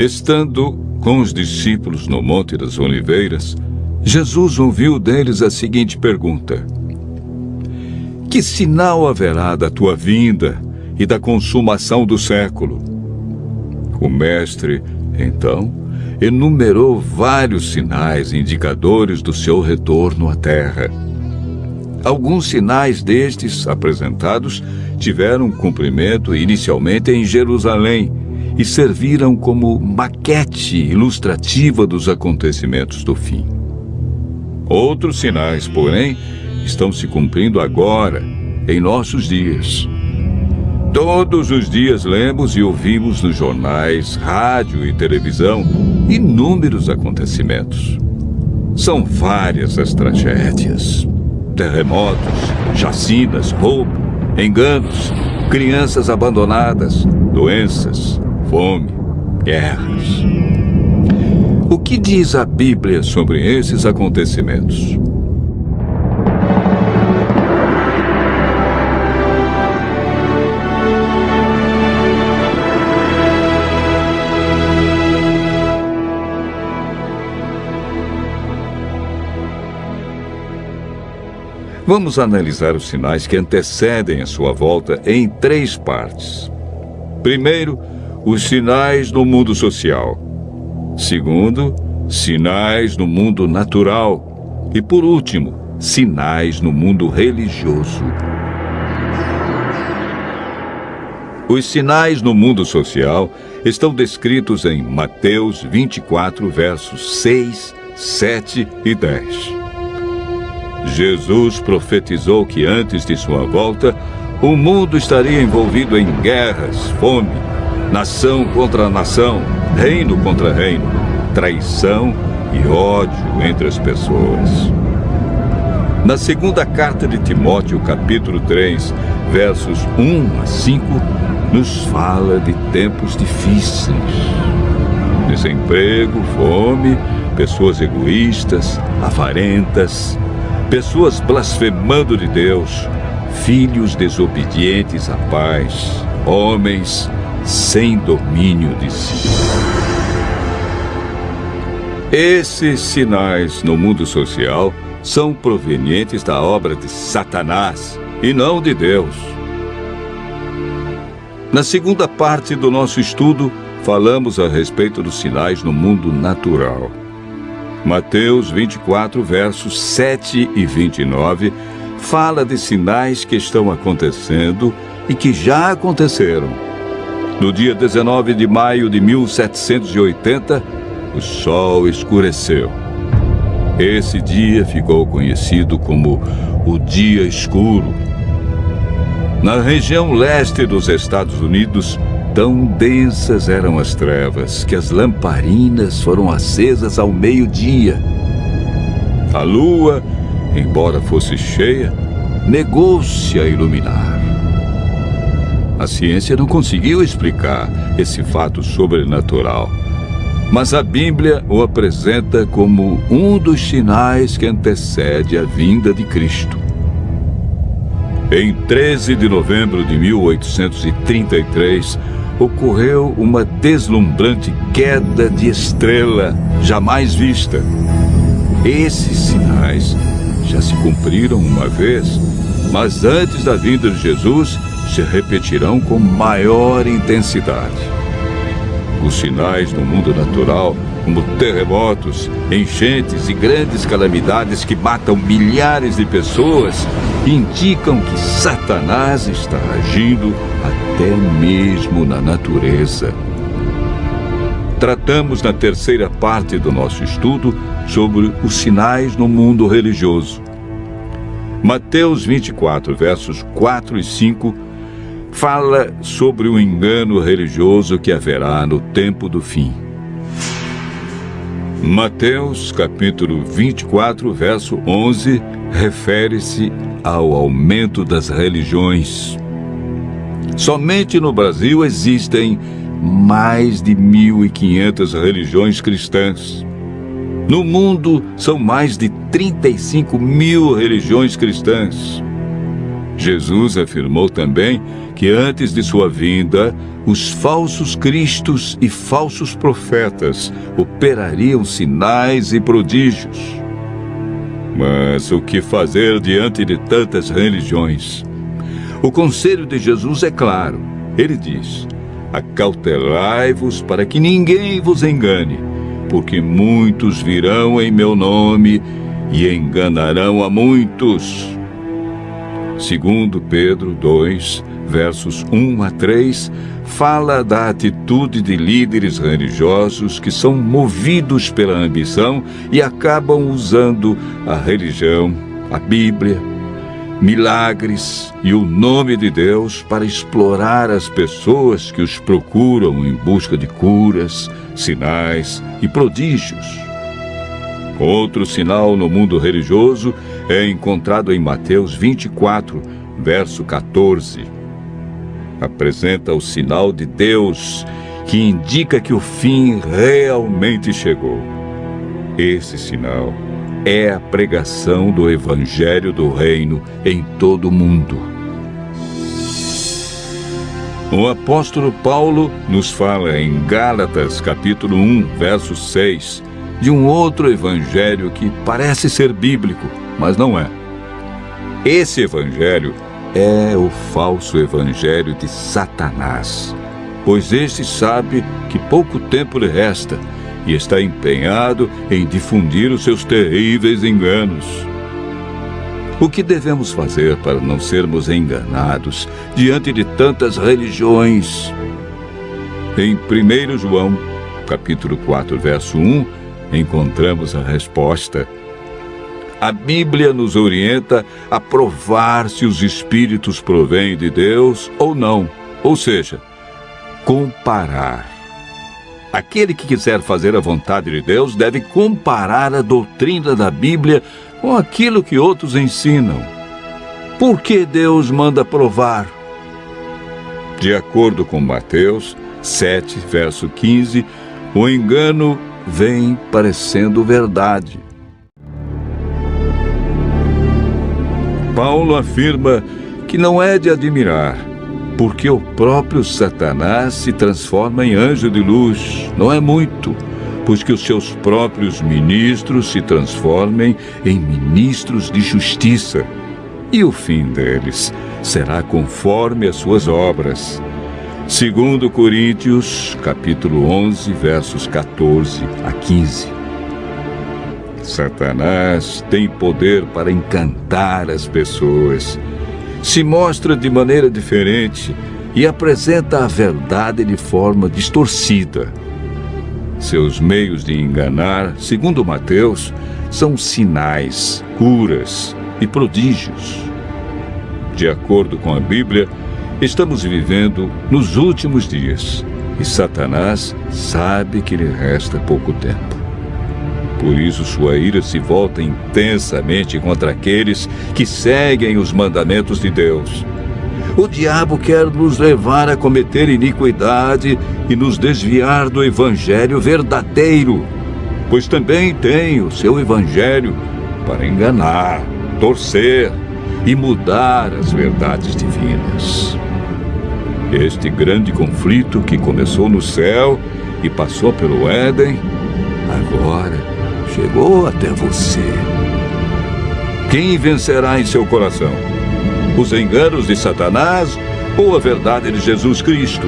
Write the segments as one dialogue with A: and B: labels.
A: Estando com os discípulos no Monte das Oliveiras, Jesus ouviu deles a seguinte pergunta: Que sinal haverá da tua vinda e da consumação do século? O mestre, então, enumerou vários sinais indicadores do seu retorno à terra. Alguns sinais destes apresentados tiveram cumprimento inicialmente em Jerusalém e serviram como maquete ilustrativa dos acontecimentos do fim. Outros sinais, porém, estão se cumprindo agora, em nossos dias. Todos os dias lemos e ouvimos nos jornais, rádio e televisão inúmeros acontecimentos. São várias as tragédias: terremotos, chacinas, roubo, enganos, crianças abandonadas, doenças, fome, guerras. O que diz a Bíblia sobre esses acontecimentos? Vamos analisar os sinais que antecedem a sua volta em 3 partes. Primeiro, os sinais no mundo social. Segundo, sinais no mundo natural. E, por último, sinais no mundo religioso. Os sinais no mundo social estão descritos em Mateus 24, versos 6, 7 e 10. Jesus profetizou que antes de sua volta, o mundo estaria envolvido em guerras, fome, nação contra nação, reino contra reino, traição e ódio entre as pessoas. Na segunda carta de Timóteo, capítulo 3, versos 1 a 5, nos fala de tempos difíceis. Desemprego, fome, pessoas egoístas, avarentas, pessoas blasfemando de Deus, filhos desobedientes à paz, homens sem domínio de si. Esses sinais no mundo social são provenientes da obra de Satanás e não de Deus. Na segunda parte do nosso estudo, falamos a respeito dos sinais no mundo natural. Mateus 24, versos 7 e 29, fala de sinais que estão acontecendo e que já aconteceram. No dia 19 de maio de 1780, o sol escureceu. Esse dia ficou conhecido como o Dia Escuro. Na região leste dos Estados Unidos, tão densas eram as trevas que as lamparinas foram acesas ao meio-dia. A lua, embora fosse cheia, negou-se a iluminar. A ciência não conseguiu explicar esse fato sobrenatural, mas a Bíblia o apresenta como um dos sinais que antecede a vinda de Cristo. Em 13 de novembro de 1833, ocorreu uma deslumbrante queda de estrela jamais vista. Esses sinais já se cumpriram uma vez, mas antes da vinda de Jesus se repetirão com maior intensidade. Os sinais no mundo natural, como terremotos, enchentes e grandes calamidades que matam milhares de pessoas, indicam que Satanás está agindo até mesmo na natureza. Tratamos na terceira parte do nosso estudo sobre os sinais no mundo religioso. Mateus 24, versos 4 e 5, fala sobre o engano religioso que haverá no tempo do fim. Mateus, capítulo 24, verso 11, refere-se ao aumento das religiões. Somente no Brasil existem mais de 1.500 religiões cristãs. No mundo, são mais de 35 mil religiões cristãs. Jesus afirmou também que antes de sua vinda, os falsos cristos e falsos profetas operariam sinais e prodígios. Mas o que fazer diante de tantas religiões? O conselho de Jesus é claro. Ele diz: acautelai-vos para que ninguém vos engane, porque muitos virão em meu nome e enganarão a muitos. Segundo Pedro 2, versos 1 a 3, fala da atitude de líderes religiosos que são movidos pela ambição e acabam usando a religião, a Bíblia, milagres e o nome de Deus para explorar as pessoas que os procuram em busca de curas, sinais e prodígios. Outro sinal no mundo religioso é encontrado em Mateus 24, verso 14. Apresenta o sinal de Deus que indica que o fim realmente chegou. Esse sinal é a pregação do Evangelho do Reino em todo o mundo. O apóstolo Paulo nos fala em Gálatas, capítulo 1, verso 6, de um outro evangelho que parece ser bíblico, mas não é. Esse evangelho é o falso evangelho de Satanás, pois este sabe que pouco tempo lhe resta e está empenhado em difundir os seus terríveis enganos. O que devemos fazer para não sermos enganados diante de tantas religiões? Em 1 João, capítulo 4, verso 1, encontramos a resposta. A Bíblia nos orienta a provar se os espíritos provêm de Deus ou não, ou seja, comparar. Aquele que quiser fazer a vontade de Deus deve comparar a doutrina da Bíblia com aquilo que outros ensinam. Por que Deus manda provar? De acordo com Mateus 7, verso 15, o engano vem parecendo verdade. Paulo afirma que não é de admirar, porque o próprio Satanás se transforma em anjo de luz. Não é muito, pois que os seus próprios ministros se transformem em ministros de justiça, e o fim deles será conforme as suas obras. Segundo Coríntios, capítulo 11, versos 14 a 15. Satanás tem poder para encantar as pessoas. Se mostra de maneira diferente e apresenta a verdade de forma distorcida. Seus meios de enganar, segundo Mateus, são sinais, curas e prodígios. De acordo com a Bíblia, estamos vivendo nos últimos dias e Satanás sabe que lhe resta pouco tempo. Por isso sua ira se volta intensamente contra aqueles que seguem os mandamentos de Deus. O diabo quer nos levar a cometer iniquidade e nos desviar do evangelho verdadeiro, pois também tem o seu evangelho para enganar, torcer e mudar as verdades divinas. Este grande conflito que começou no céu e passou pelo Éden, agora chegou até você. Quem vencerá em seu coração? Os enganos de Satanás ou a verdade de Jesus Cristo?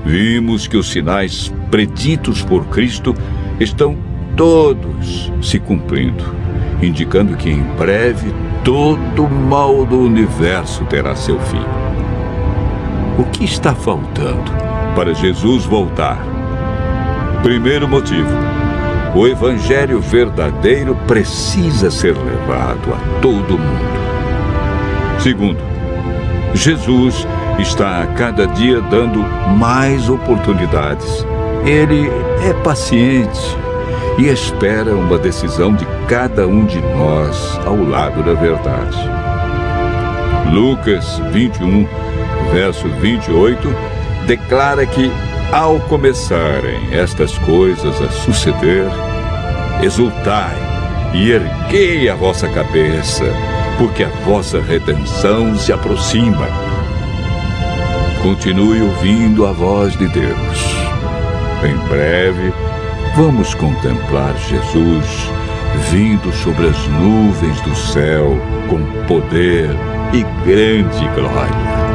A: Vimos que os sinais preditos por Cristo estão todos se cumprindo, indicando que em breve todo o mal do universo terá seu fim. O que está faltando para Jesus voltar? Primeiro motivo: o evangelho verdadeiro precisa ser levado a todo mundo. Segundo, Jesus está a cada dia dando mais oportunidades. Ele é paciente e espera uma decisão de cada um de nós ao lado da verdade. Lucas 21, verso 28, declara que, ao começarem estas coisas a suceder, exultai e erguei a vossa cabeça, porque a vossa redenção se aproxima. Continue ouvindo a voz de Deus. Em breve, vamos contemplar Jesus vindo sobre as nuvens do céu com poder e grande glória.